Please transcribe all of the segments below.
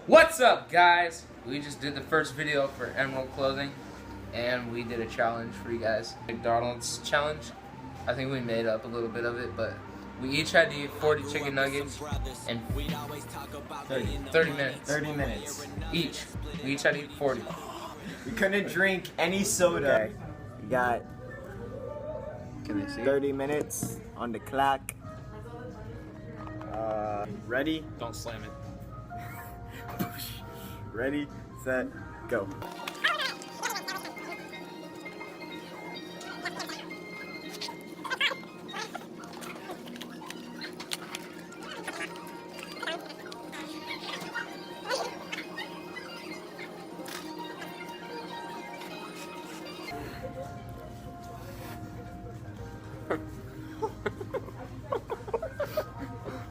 What's up, guys? We just did the first video for Emerald Clothing, and we did a challenge for you guys. McDonald's challenge. I think we made up a little bit of it, but we each had to eat 40 chicken nuggets in 30 minutes. 30 minutes. Each. We each had to eat 40. We couldn't drink any soda. Okay. You got Can they see? 30 minutes on the clock. Ready? Don't slam it. Ready, set, go.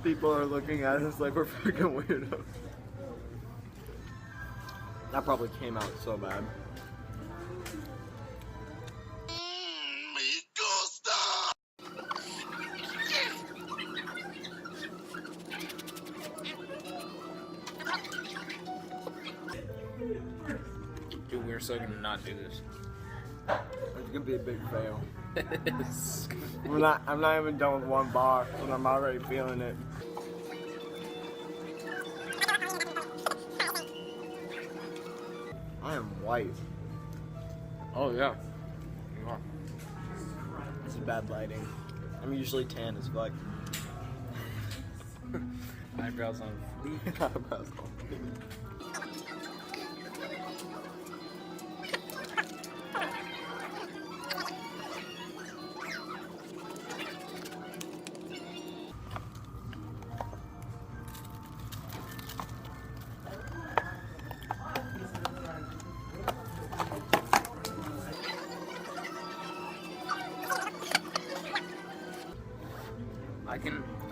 People are looking at us like we're freaking weirdos. That probably came out so bad. Dude, we're so gonna not do this. It's gonna be a big fail. It is. I'm not even done with one bar, and I'm already feeling it. I am white. Oh yeah. You are. This is bad lighting. I'm usually tan as fuck. Eyebrows on fleek. Eyebrows on fleek.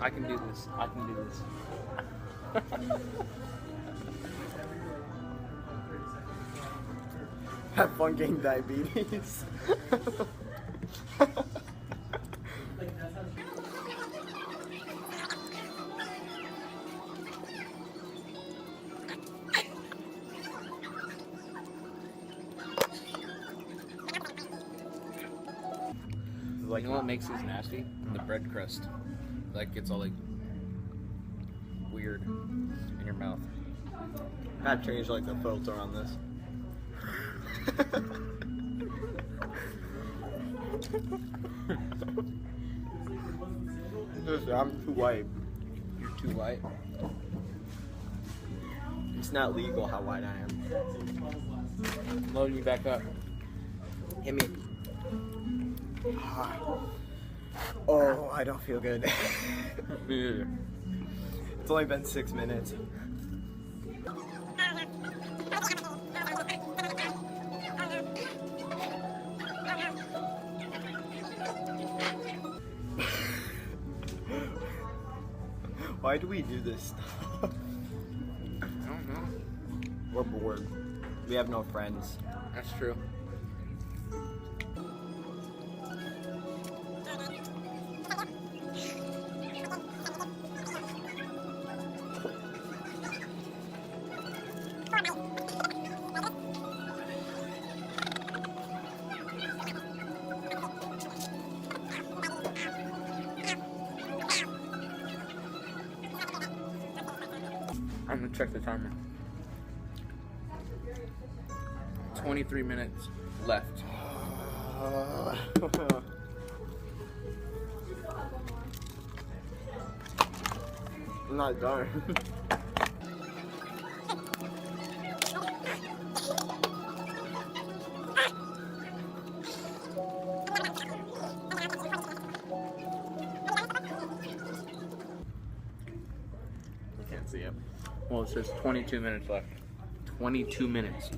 I can do this. I can do this. Have fun getting diabetes. Like, you know what makes these nasty? The bread crust. That gets all like weird in your mouth. I gotta change like the filter on this. I'm too white. You're too white. It's not legal how white I am. Load me back up. Hit me. Oh, I don't feel good. Yeah. It's only been 6 minutes. Why do we do this stuff? I don't know. We're bored. We have no friends. That's true. I'm gonna check the timer. 23 minutes left. I'm not done. Can't see it. Well, it says 22 minutes left. 22 minutes.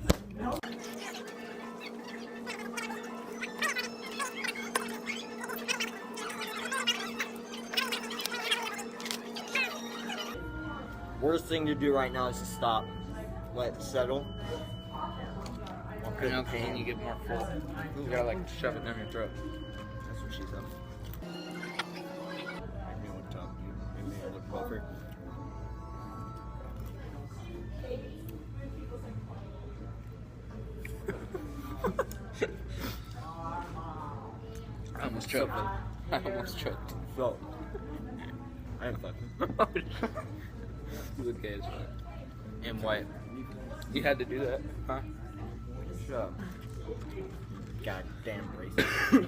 Worst thing to do right now is to stop. Let it settle. You know, 'cause then you get more full. You gotta like shove it down your throat. That's what she said. Make me look tough, dude. Make me look buffer. choked. I almost choked. So, I ain't fucking. Good case, and white. You had to do that, huh? Shut up. Goddamn racist.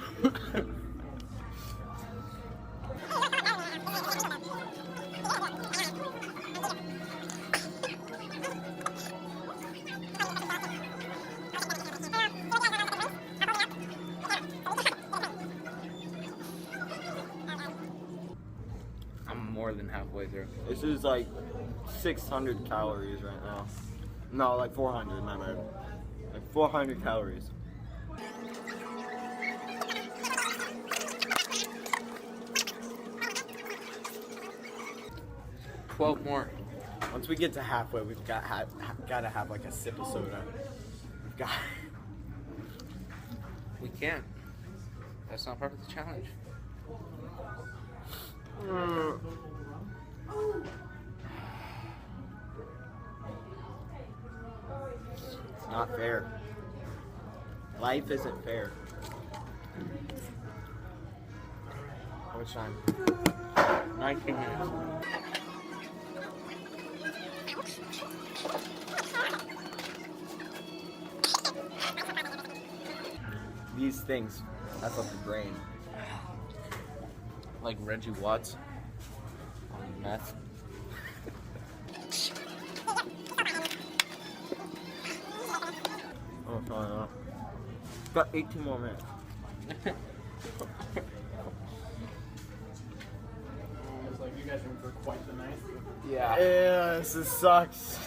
I'm more than halfway through. This is like 600 calories right now. No, like 400, my bad. Like 400 calories. $12 more. Once we get to halfway, we've gotta have like a sip of soda. We've got. We can't. That's not part of the challenge. It's not fair. Life isn't fair. How much time? 19 minutes. These things, that's up the brain. Like Reggie Watts on meth. Oh, sorry, no. Got 18 more minutes. It's like you guys are in for quite the night. Yeah. Yeah, this sucks.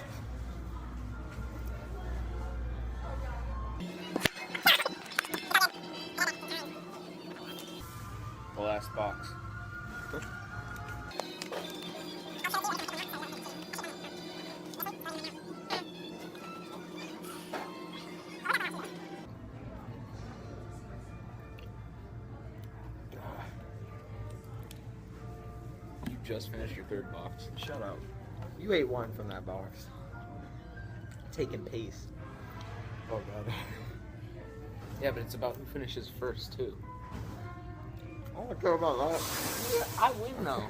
The last box. You just finished your third box. Shut up. You ate one from that box. Taking paste. Oh god. Yeah, but it's about who finishes first too. I don't care about that. I win though.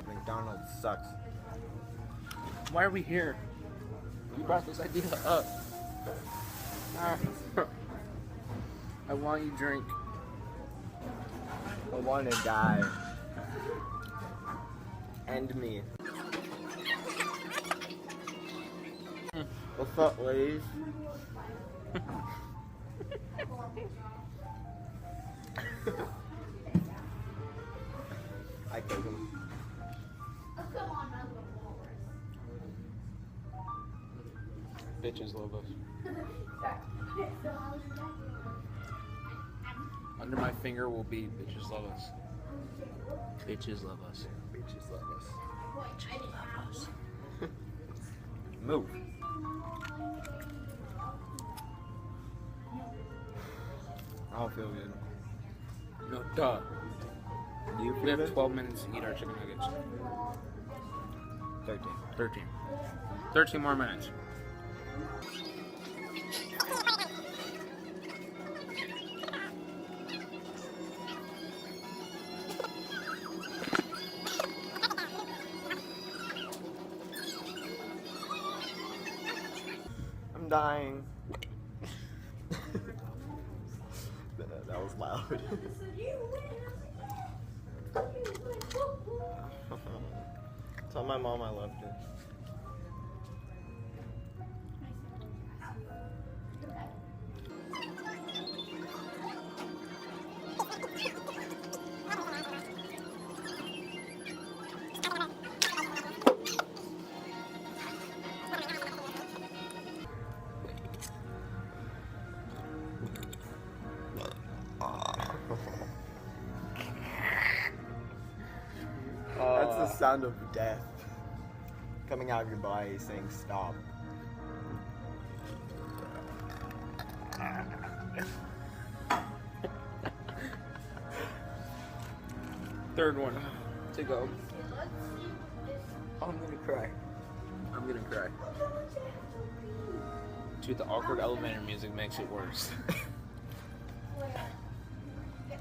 McDonald's sucks. Why are we here? You brought this idea up. I want you drink. I want to die. End me. What's up, ladies? I took him. Bitches love us. Under my finger will be bitches love us. Bitches love us. Bitches love us. Bitches love us. Move. I don't feel good. No, duh. Do you We feel have good? 12 minutes to eat our chicken nuggets. 13. 13. 13 more minutes. I'm dying. That was loud. Tell my mom I loved her. That's the sound of death coming out of your body saying stop. Third one to go. I'm gonna cry. I'm gonna cry. Dude, the awkward elevator music makes it worse.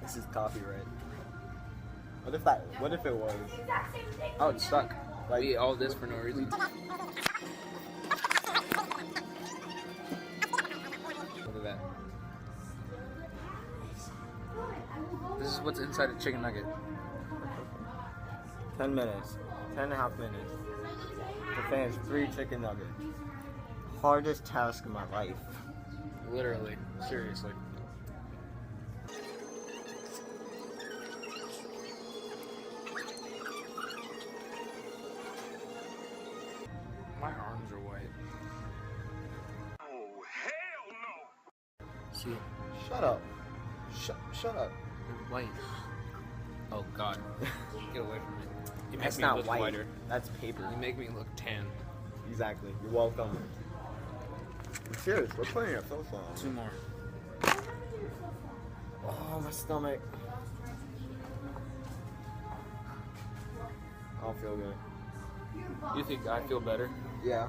This is copyright. What if it was? Oh, it's stuck. Like, we ate all this for no reason. Look at that. This is what's inside a chicken nugget. 10 minutes. 10.5 minutes. To finish 3 chicken nuggets. Hardest task of my life. Literally. Seriously. My arms are white. Oh, hell no! See, Shut up. Shut up. they're white. Oh God. Get away from me. You make That's me not look white. whiter. That's paper. You make me look tan. Exactly. You're welcome. Cheers. We're putting our filth on. 2 more. Oh, my stomach. I don't feel good. You think I feel better? Yeah.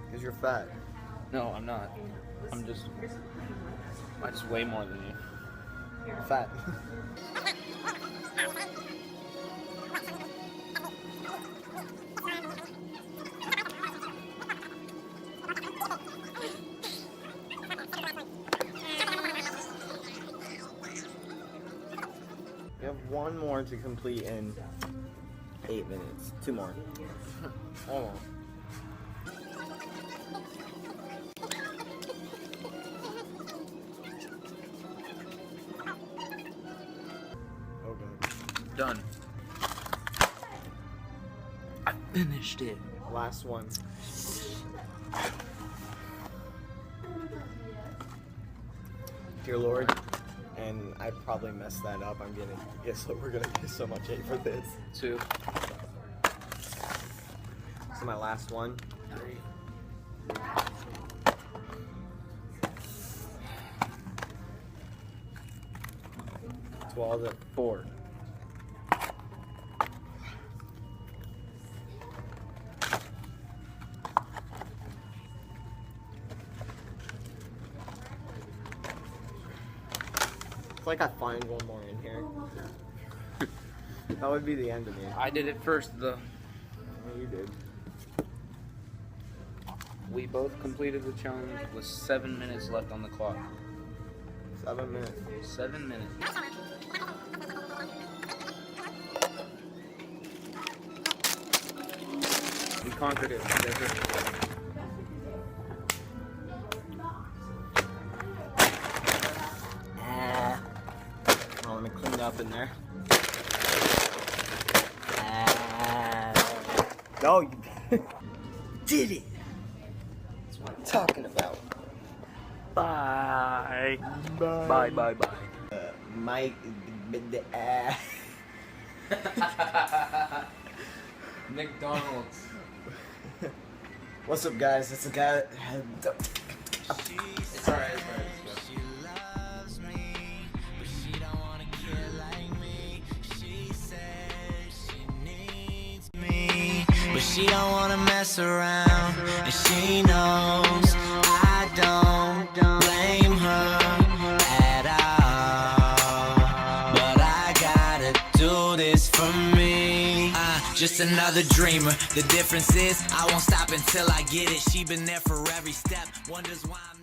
Because you're fat. No, I'm not. I just weigh more than you. You're fat. You have 1 more to complete in 8 minutes. 2 more. Almost. Oh god. Done. I finished it. Last one. Dear Lord, and I probably messed that up. We're gonna get so much hate for this. 2, So my last one. 3. Swallow it. 4. It's like I find 1 more in here. That would be the end of me. I did it first, though. Oh, you did. We both completed the challenge with 7 minutes left on the clock. 7 minutes. 7 minutes. We conquered it together. Oh, let me clean it up in there. No, you did it. That's what I'm talking about. Bye. Bye, bye, bye. Mike. McDonald's. What's up, guys? It's the guy that had. It's alright, it's alright. She don't wanna mess around, and she knows I don't blame her at all. But I gotta do this for me. Just another dreamer. The difference is I won't stop until I get it. She been there for every step. Wonders why I'm